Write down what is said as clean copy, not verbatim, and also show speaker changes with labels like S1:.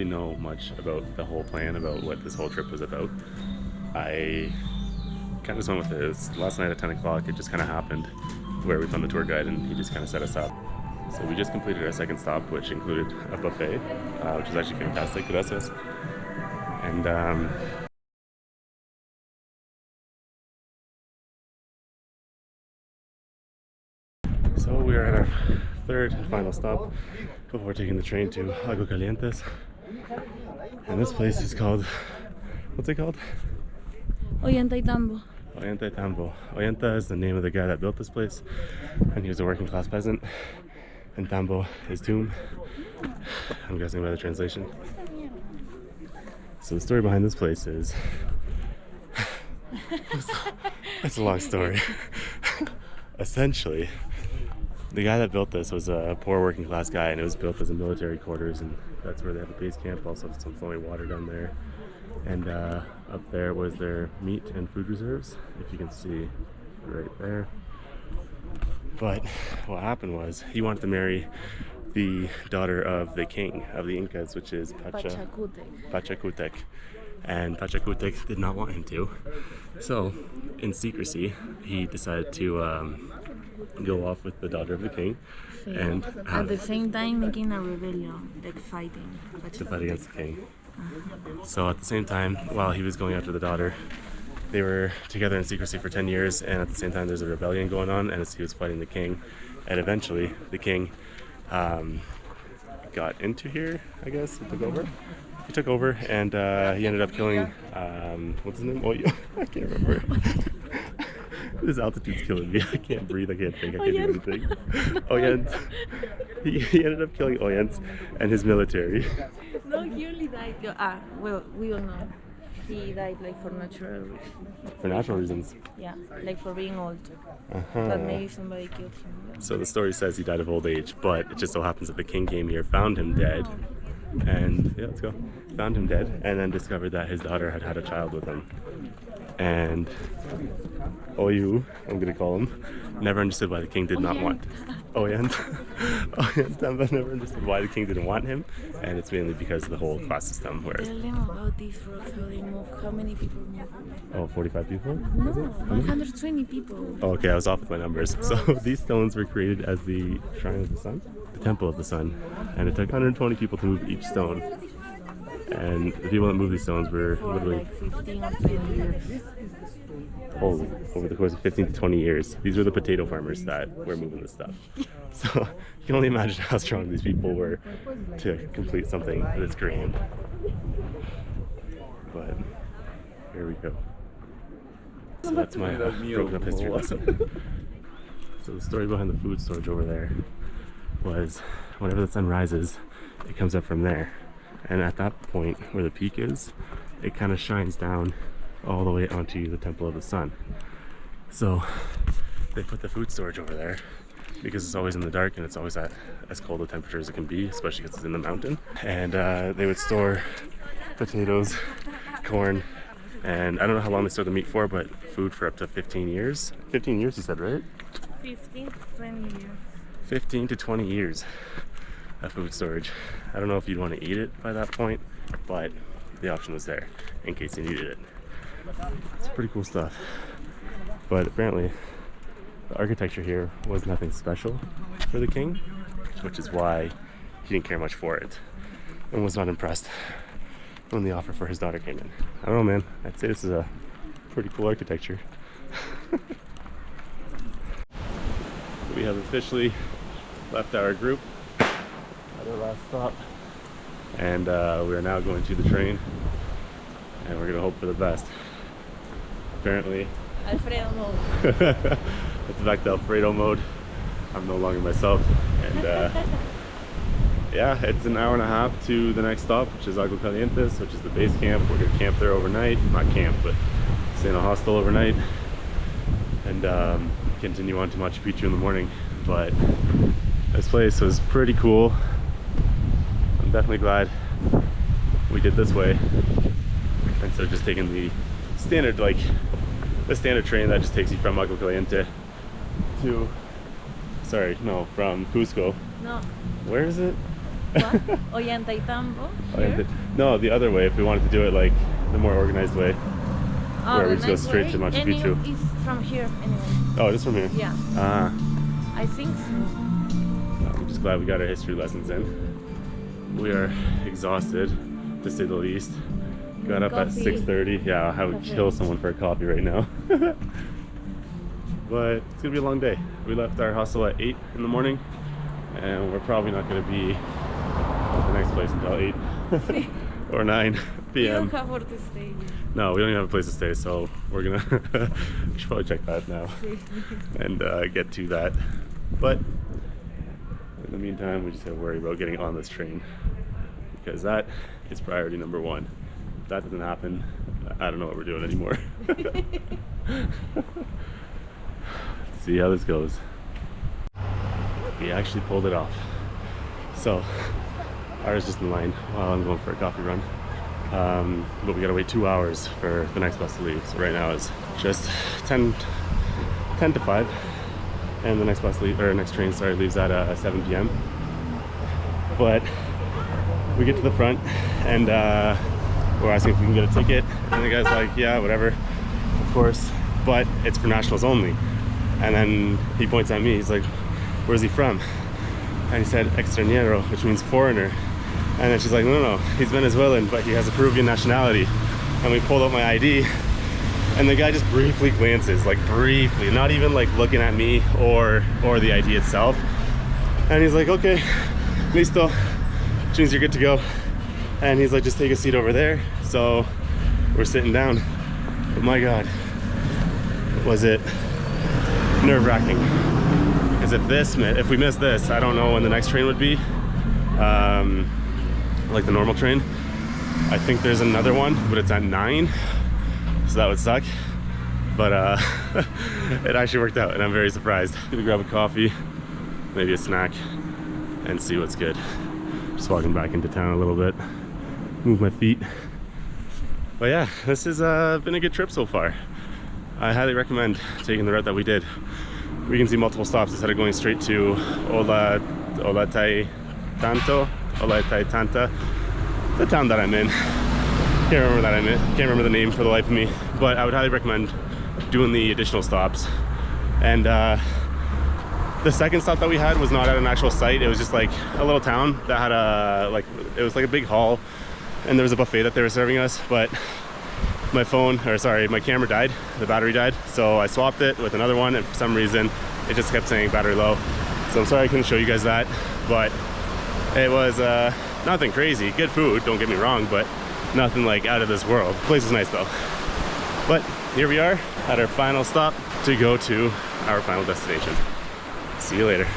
S1: really know much about the whole plan, about what this whole trip was about. I kind of just went with it. It was last night at 10 o'clock. It just kind of happened where we found the tour guide and he just kind of set us up. So we just completed our second stop, which included a buffet, which was actually fantastic. Gracias. And so we are at our third and final stop before taking the train to Aguascalientes. And this place is called, what's it called?
S2: Ollantaytambo.
S1: Ollantaytambo. Ollanta is the name of the guy that built this place, and he was a working class peasant. And Tambo is tomb, I'm guessing by the translation. So the story behind this place is, it's a long story. Essentially, the guy that built this was a poor working class guy, and it was built as a military quarters, and that's where they have a base camp, also some flowing water down there. And up there was their meat and food reserves, if you can see right there. But what happened was he wanted to marry the daughter of the king of the Incas, which is Pachacutec. And Pachacutec did not want him to. So, in secrecy, he decided to go off with the daughter of the king. And
S2: at the same time making a rebellion, like fighting.
S1: To fight against the king. So at the same time, while he was going after the daughter, they were together in secrecy for 10 years, and at the same time there's a rebellion going on, and he was fighting the king. And eventually the king got into here, I guess. He took over, and he ended up killing, what's his name? Oh, yeah. I can't remember. This altitude's killing me. I can't breathe, I can't think, I can't do anything. Ollanta. He ended up killing Ollanta and his military.
S2: No, he only died. Well, we all know. He died like for natural reasons.
S1: For natural reasons?
S2: Yeah, like for being old. But maybe somebody killed him.
S1: So the story says he died of old age, but it just so happens that the king came here, found him dead, and yeah, let's go. Found him dead, and then discovered that his daughter had had a child with him. And Oyu, I'm gonna call him, never understood why the king did not want Ollantaytambo never understood why the king didn't want him, and it's mainly because of the whole class system. Whereas
S2: Tell them about these rocks, how they move, how many people move.
S1: Oh, 45 people?
S2: No, 120 people.
S1: Oh, okay, I was off with my numbers. So these stones were created as the shrine of the sun, the temple of the sun, and it took 120 people to move each stone. And the people that moved these stones were
S2: For
S1: literally
S2: like 15 or 20 years.
S1: over the course of 15 to 20 years. These were the potato farmers that were moving this stuff. So you can only imagine how strong these people were to complete something this grand. But here we go. So that's my broken up history lesson. So the story behind the food storage over there was whenever the sun rises, it comes up from there. And at that point where the peak is, it kind of shines down all the way onto the temple of the sun. So they put the food storage over there because it's always in the dark and it's always at as cold a temperature as it can be, especially because it's in the mountain. And they would store potatoes, corn, and I don't know how long they store the meat for, but food for up to 15 years. 15 years you said, right?
S2: 15 to 20 years. 15
S1: to 20 years of food storage. I don't know if you'd want to eat it by that point, but the option was there in case you needed it. It's pretty cool stuff. But apparently the architecture here was nothing special for the king, which is why he didn't care much for it and was not impressed when the offer for his daughter came in. I don't know, man. I'd say this is a pretty cool architecture. We have officially left our group at our last stop, and we are now going to the train, and we're gonna hope for the best. Apparently
S2: Alfredo mode.
S1: it's back to Alfredo mode. I'm no longer myself, and yeah, it's an hour and a half to the next stop, which is Aguascalientes, which is the base camp. We're gonna camp there overnight, not camp, but stay in a hostel overnight, and continue on to Machu Picchu in the morning. But this place was pretty cool. I'm definitely glad we did this way instead of just taking the standard, like the standard train that just takes you from Aguascalientes to, sorry, no, from Cusco.
S2: No.
S1: Where is it?
S2: What? Ollantaytambo? Here?
S1: No, the other way. If we wanted to do it like the more organized way,
S2: Oh,
S1: where
S2: the
S1: we just go
S2: nice
S1: straight
S2: way?
S1: to Machu
S2: Anyway,
S1: Picchu.
S2: it's from here anyway.
S1: Oh, it is from here.
S2: Yeah,
S1: Ah,
S2: I think so.
S1: I'm just glad we got our history lessons in. We are exhausted, to say the least. Got up at
S2: Coffee.
S1: 6:30. Yeah, I would
S2: Coffee.
S1: kill someone for a coffee right now. But it's gonna be a long day. We left our hostel at 8 in the morning, and we're probably not gonna be at the next place until 8 or 9
S2: We
S1: p.m.
S2: don't have where to stay.
S1: No, we don't even have a place to stay, so we're gonna we should probably check that now and get to that. But in the meantime, we just have to worry about getting on this train, because that is priority number one. If that doesn't happen, I don't know what we're doing anymore. Let's see how this goes. We actually pulled it off. So ours just in line while I'm going for a coffee run. But we gotta wait 2 hours for the next bus to leave. So right now it's just 10 to 5, and the next bus next train leaves at 7 p.m. But we get to the front, and we're asking if we can get a ticket, and the guy's like, yeah, whatever, of course, but it's for nationals only. And then he points at me, he's like, where's he from? And he said extranjero, which means foreigner. And then she's like, no, he's Venezuelan, but he has a Peruvian nationality. And we pulled out my ID, and the guy just briefly glances, like briefly, not even like looking at me or the ID itself. And he's like, okay, listo, which means you're good to go. And he's like, just take a seat over there. So we're sitting down. But my God, was it nerve-wracking. Because if we miss this, I don't know when the next train would be. Like the normal train. I think there's another one, but it's at 9, so that would suck. But it actually worked out, and I'm very surprised. Gonna grab a coffee, maybe a snack, and see what's good. Just walking back into town a little bit, move my feet. But yeah, this has been a good trip so far. I highly recommend taking the route that we did. We can see multiple stops instead of going straight to Ollantaytambo, the town that I'm in. Can't remember the name for the life of me, but I would highly recommend doing the additional stops. And the second stop that we had was not at an actual site. It was just like a little town that had it was like a big hall, and there was a buffet that they were serving us, but my camera died, the battery died, so I swapped it with another one, and for some reason it just kept saying battery low. So I'm sorry I couldn't show you guys that, but it was nothing crazy. Good food, don't get me wrong, but nothing like out of this world. The place was nice though. But here we are at our final stop to go to our final destination. See you later.